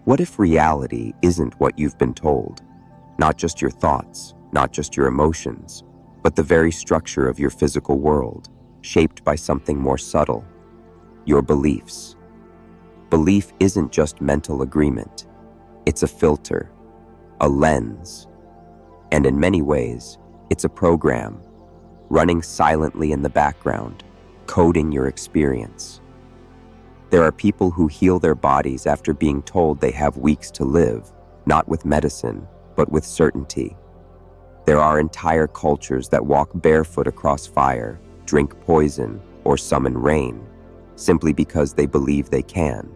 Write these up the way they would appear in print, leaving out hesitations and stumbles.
What if reality isn't what you've been told? Not just your thoughts, not just your emotions, but the very structure of your physical world, shaped by something more subtle, your beliefs. Belief isn't just mental agreement. It's a filter, a lens, and in many ways, it's a program, running silently in the background, coding your experience. There are people who heal their bodies after being told they have weeks to live, not with medicine, but with certainty. There are entire cultures that walk barefoot across fire, drink poison, or summon rain, simply because they believe they can.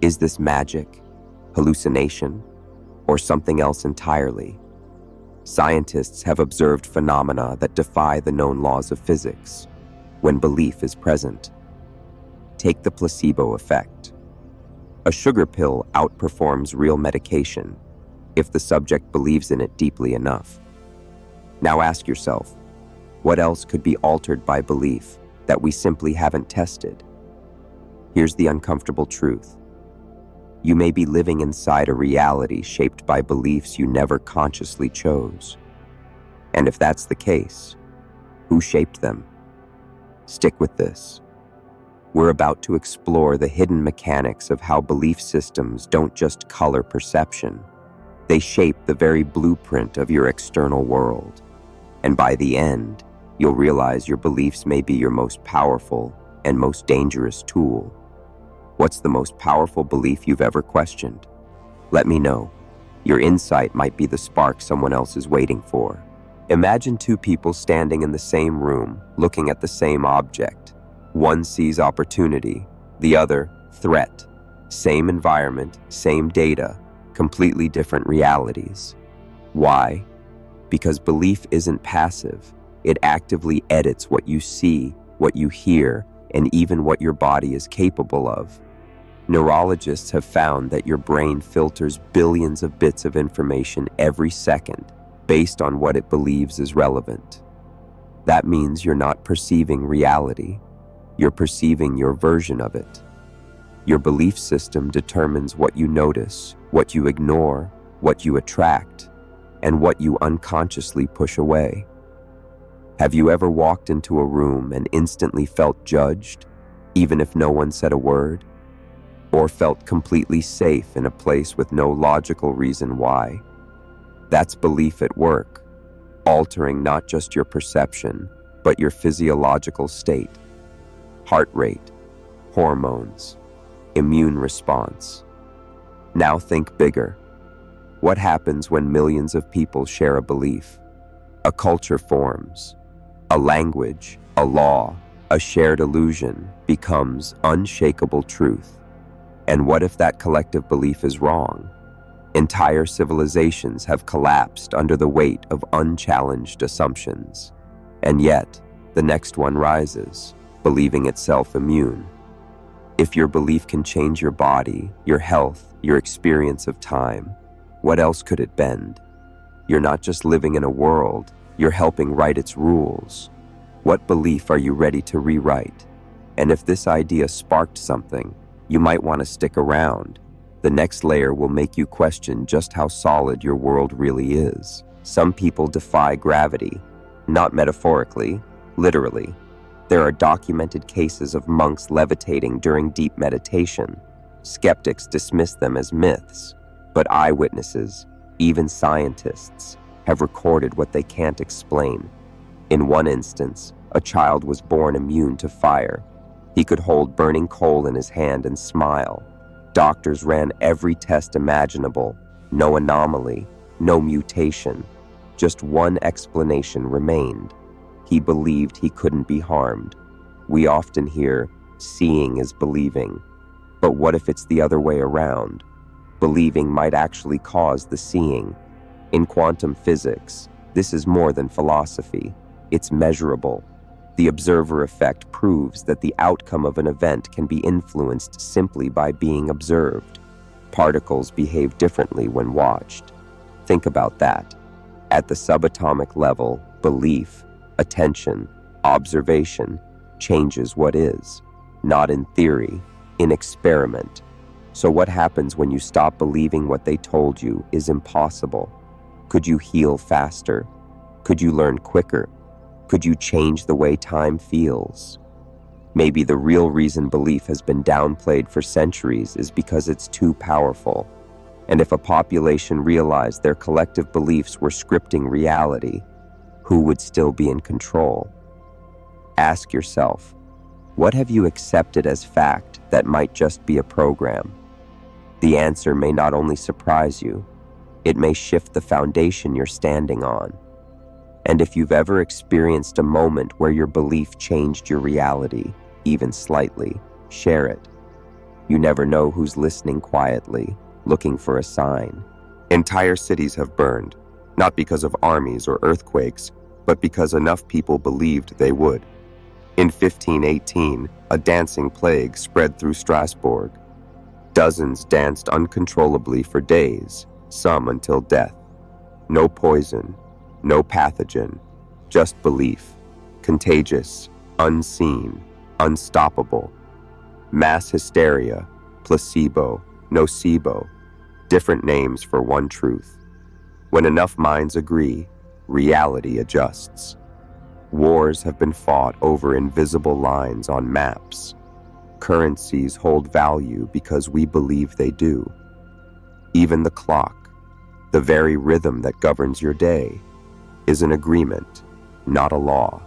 Is this magic, hallucination, or something else entirely? Scientists have observed phenomena that defy the known laws of physics when belief is present. Take the placebo effect. A sugar pill outperforms real medication if the subject believes in it deeply enough. Now ask yourself, what else could be altered by belief that we simply haven't tested? Here's the uncomfortable truth. You may be living inside a reality shaped by beliefs you never consciously chose. And if that's the case, who shaped them? Stick with this. We're about to explore the hidden mechanics of how belief systems don't just color perception. They shape the very blueprint of your external world. And by the end, you'll realize your beliefs may be your most powerful and most dangerous tool. What's the most powerful belief you've ever questioned? Let me know. Your insight might be the spark someone else is waiting for. Imagine two people standing in the same room, looking at the same object. One sees opportunity, the other threat. Same environment, same data, completely different realities. Why? Because belief isn't passive. It actively edits what you see, what you hear, and even what your body is capable of. Neurologists have found that your brain filters billions of bits of information every second based on what it believes is relevant. That means you're not perceiving reality. You're perceiving your version of it. Your belief system determines what you notice, what you ignore, what you attract, and what you unconsciously push away. Have you ever walked into a room and instantly felt judged, even if no one said a word? Or felt completely safe in a place with no logical reason why? That's belief at work, altering not just your perception, but your physiological state. Heart rate, hormones, immune response. Now think bigger. What happens when millions of people share a belief? A culture forms. A language, a law, a shared illusion becomes unshakable truth. And what if that collective belief is wrong? Entire civilizations have collapsed under the weight of unchallenged assumptions. And yet, the next one rises, believing itself immune. If your belief can change your body, your health, your experience of time, what else could it bend? You're not just living in a world, you're helping write its rules. What belief are you ready to rewrite? And if this idea sparked something, you might want to stick around. The next layer will make you question just how solid your world really is. Some people defy gravity, not metaphorically, literally. There are documented cases of monks levitating during deep meditation. Skeptics dismiss them as myths, but eyewitnesses, even scientists, have recorded what they can't explain. In one instance, a child was born immune to fire. He could hold burning coal in his hand and smile. Doctors ran every test imaginable. No anomaly, no mutation. Just one explanation remained. He believed he couldn't be harmed. We often hear, seeing is believing. But what if it's the other way around? Believing might actually cause the seeing. In quantum physics, this is more than philosophy. It's measurable. The observer effect proves that the outcome of an event can be influenced simply by being observed. Particles behave differently when watched. Think about that. At the subatomic level, belief, attention, observation changes what is, not in theory, in experiment. So what happens when you stop believing what they told you is impossible? Could you heal faster? Could you learn quicker? Could you change the way time feels? Maybe the real reason belief has been downplayed for centuries is because it's too powerful. And if a population realized their collective beliefs were scripting reality, who would still be in control? Ask yourself, what have you accepted as fact that might just be a program? The answer may not only surprise you, it may shift the foundation you're standing on. And if you've ever experienced a moment where your belief changed your reality, even slightly, share it. You never know who's listening quietly, looking for a sign. Entire cities have burned, not because of armies or earthquakes, but because enough people believed they would. In 1518, a dancing plague spread through Strasbourg. Dozens danced uncontrollably for days, some until death. No poison, no pathogen, just belief, contagious, unseen, unstoppable. Mass hysteria, placebo, nocebo, different names for one truth. When enough minds agree, reality adjusts. Wars have been fought over invisible lines on maps. Currencies hold value because we believe they do. Even the clock, the very rhythm that governs your day, is an agreement, not a law.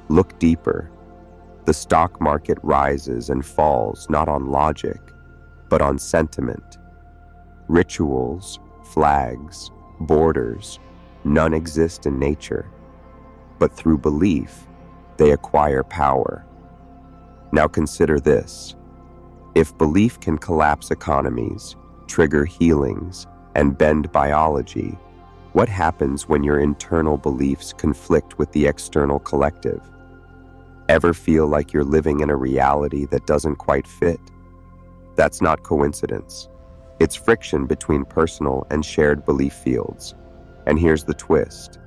Look deeper. The stock market rises and falls not on logic, but on sentiment. Rituals, flags, borders, none exist in nature. But through belief, they acquire power. Now consider this. If belief can collapse economies, trigger healings, and bend biology, what happens when your internal beliefs conflict with the external collective? Ever feel like you're living in a reality that doesn't quite fit? That's not coincidence. It's friction between personal and shared belief fields. And here's the twist.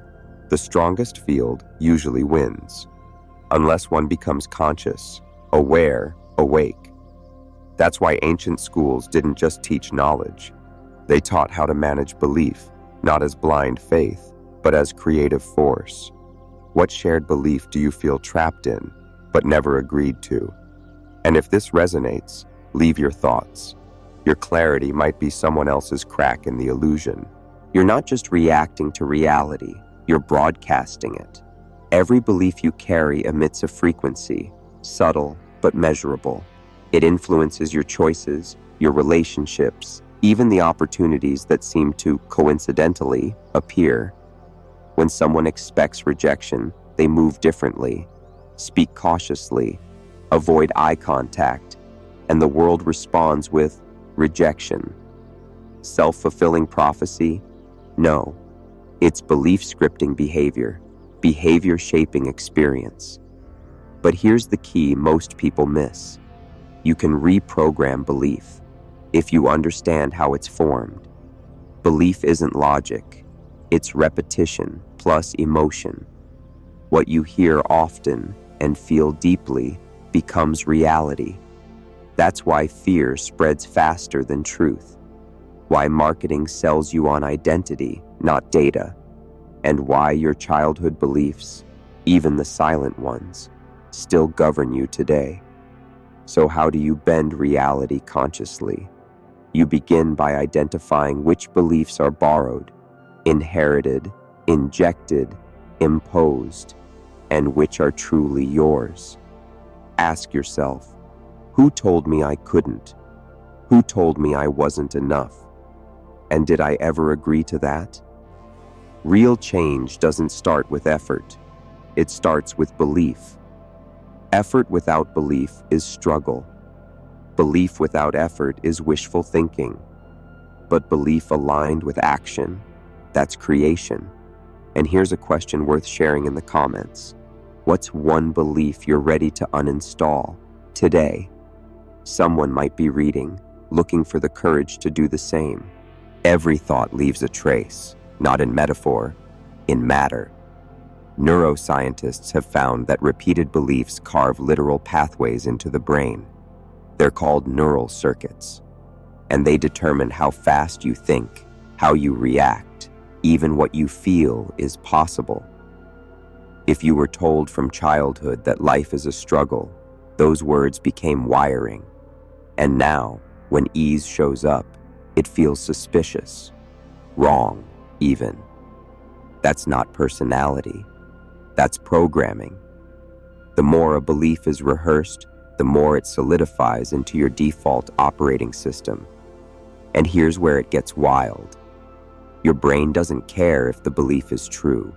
The strongest field usually wins, unless one becomes conscious, aware, awake. That's why ancient schools didn't just teach knowledge. They taught how to manage belief, not as blind faith, but as creative force. What shared belief do you feel trapped in, but never agreed to? And if this resonates, leave your thoughts. Your clarity might be someone else's crack in the illusion. You're not just reacting to reality, you're broadcasting it. Every belief you carry emits a frequency, subtle but measurable. It influences your choices, your relationships, even the opportunities that seem to coincidentally appear. When someone expects rejection, they move differently, speak cautiously, avoid eye contact, and the world responds with rejection. Self-fulfilling prophecy? No. It's belief scripting behavior, behavior shaping experience. But here's the key most people miss. You can reprogram belief if you understand how it's formed. Belief isn't logic, it's repetition plus emotion. What you hear often and feel deeply becomes reality. That's why fear spreads faster than truth, why marketing sells you on identity, not data, and why your childhood beliefs, even the silent ones, still govern you today. So how do you bend reality consciously? You begin by identifying which beliefs are borrowed, inherited, injected, imposed, and which are truly yours. Ask yourself, who told me I couldn't? Who told me I wasn't enough? And did I ever agree to that? Real change doesn't start with effort. It starts with belief. Effort without belief is struggle. Belief without effort is wishful thinking. But belief aligned with action, that's creation. And here's a question worth sharing in the comments. What's one belief you're ready to uninstall today? Someone might be reading, looking for the courage to do the same. Every thought leaves a trace, not in metaphor, in matter. Neuroscientists have found that repeated beliefs carve literal pathways into the brain. They're called neural circuits. and they determine how fast you think, how you react, even what you feel is possible. If you were told from childhood that life is a struggle, those words became wiring. And now, when ease shows up, it feels suspicious, wrong, even. That's not personality. That's programming. The more a belief is rehearsed, the more it solidifies into your default operating system. And here's where it gets wild. Your brain doesn't care if the belief is true,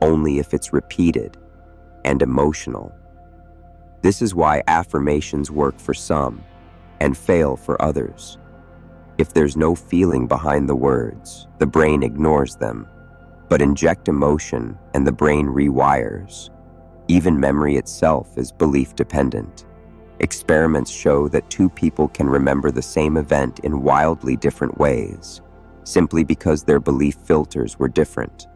only if it's repeated and emotional. This is why affirmations work for some and fail for others. If there's no feeling behind the words, the brain ignores them. But inject emotion and the brain rewires. Even memory itself is belief dependent. Experiments show that two people can remember the same event in wildly different ways, simply because their belief filters were different.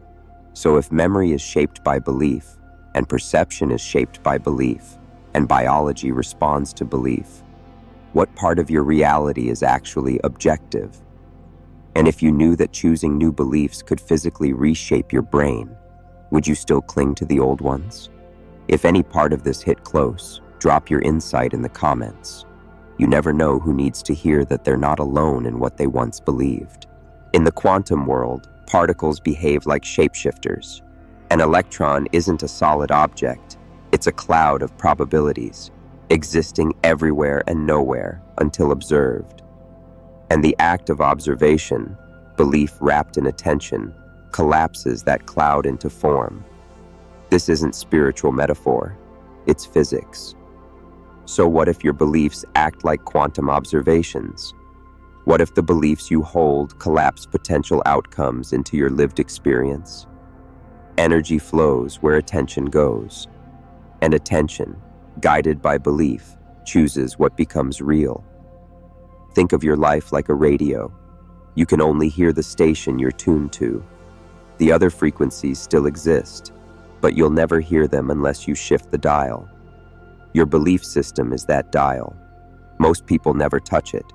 So if memory is shaped by belief, and perception is shaped by belief, and biology responds to belief, what part of your reality is actually objective? And if you knew that choosing new beliefs could physically reshape your brain, would you still cling to the old ones? If any part of this hit close, drop your insight in the comments. You never know who needs to hear that they're not alone in what they once believed. In the quantum world, particles behave like shapeshifters. An electron isn't a solid object, it's a cloud of probabilities, existing everywhere and nowhere until observed. And the act of observation, belief wrapped in attention, collapses that cloud into form. This isn't spiritual metaphor, it's physics. So what if your beliefs act like quantum observations? What if the beliefs you hold collapse potential outcomes into your lived experience? Energy flows where attention goes, and attention, guided by belief, chooses what becomes real. Think of your life like a radio. You can only hear the station you're tuned to. The other frequencies still exist, but you'll never hear them unless you shift the dial. Your belief system is that dial. Most people never touch it.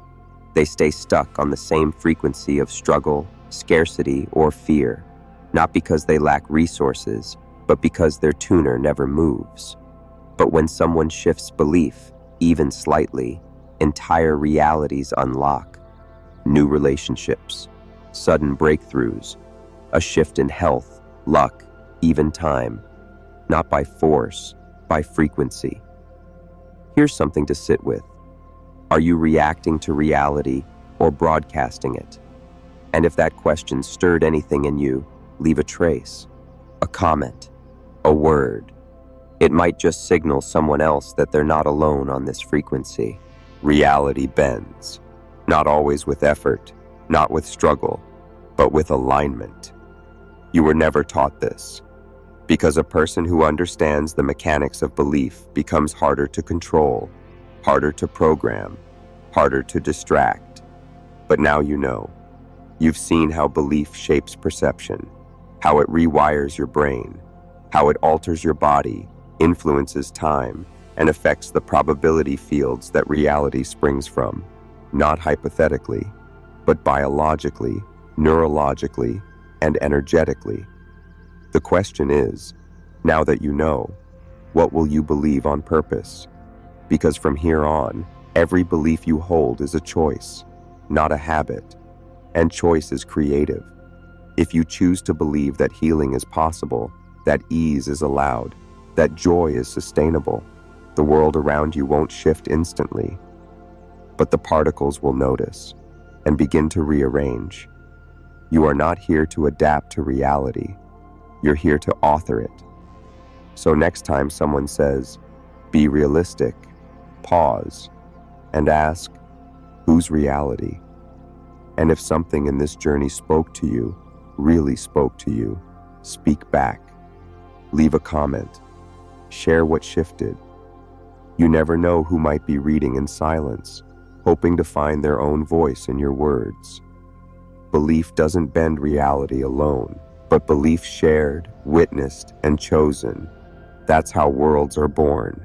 They stay stuck on the same frequency of struggle, scarcity, or fear, not because they lack resources, but because their tuner never moves. But when someone shifts belief, even slightly, entire realities unlock. New relationships, sudden breakthroughs, a shift in health, luck, even time, not by force, by frequency. Here's something to sit with. Are you reacting to reality or broadcasting it? And if that question stirred anything in you, leave a trace, a comment, a word. It might just signal someone else that they're not alone on this frequency. Reality bends, not always with effort, not with struggle, but with alignment. You were never taught this, because a person who understands the mechanics of belief becomes harder to control, harder to program, harder to distract. But now you know. You've seen how belief shapes perception, how it rewires your brain, how it alters your body, influences time, and affects the probability fields that reality springs from, not hypothetically, but biologically, neurologically, and energetically. The question is, now that you know, what will you believe on purpose? Because from here on, every belief you hold is a choice, not a habit, and choice is creative. If you choose to believe that healing is possible, that ease is allowed, that joy is sustainable, the world around you won't shift instantly, but the particles will notice and begin to rearrange. You are not here to adapt to reality. You're here to author it. So next time someone says, be realistic, pause and ask, whose reality? And if something in this journey spoke to you, really spoke to you, speak back. Leave a comment. Share what shifted. You never know who might be reading in silence, hoping to find their own voice in your words. Belief doesn't bend reality alone, but belief shared, witnessed, and chosen. That's how worlds are born.